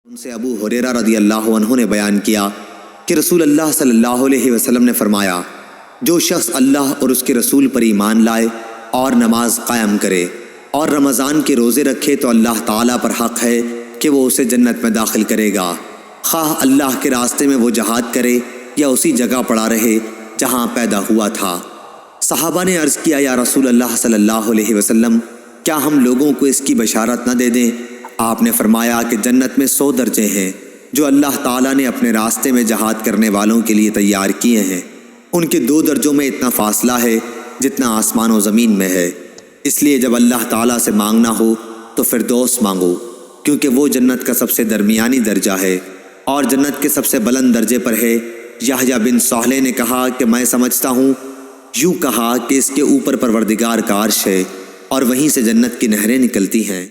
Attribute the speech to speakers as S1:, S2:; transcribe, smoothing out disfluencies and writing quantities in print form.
S1: ان سے ابو ہریرہ رضی اللہ عنہ نے بیان کیا کہ رسول اللہ صلی اللہ علیہ وسلم نے فرمایا، جو شخص اللہ اور اس کے رسول پر ایمان لائے اور نماز قائم کرے اور رمضان کے روزے رکھے تو اللہ تعالیٰ پر حق ہے کہ وہ اسے جنت میں داخل کرے گا، خواہ اللہ کے راستے میں وہ جہاد کرے یا اسی جگہ پڑا رہے جہاں پیدا ہوا تھا۔ صحابہ نے عرض کیا، یا رسول اللہ صلی اللہ علیہ وسلم، کیا ہم لوگوں کو اس کی بشارت نہ دے دیں؟ آپ نے فرمایا کہ جنت میں 100 درجے ہیں جو اللہ تعالیٰ نے اپنے راستے میں جہاد کرنے والوں کے لیے تیار کیے ہیں۔ ان کے 2 درجوں میں اتنا فاصلہ ہے جتنا آسمان و زمین میں ہے، اس لیے جب اللہ تعالیٰ سے مانگنا ہو تو فردوس مانگو، کیونکہ وہ جنت کا سب سے درمیانی درجہ ہے اور جنت کے سب سے بلند درجے پر ہے۔ یحییٰ بن صالح نے کہا کہ میں سمجھتا ہوں یوں کہا کہ اس کے اوپر پروردگار کا عرش ہے اور وہیں سے جنت کی نہریں نکلتی ہیں۔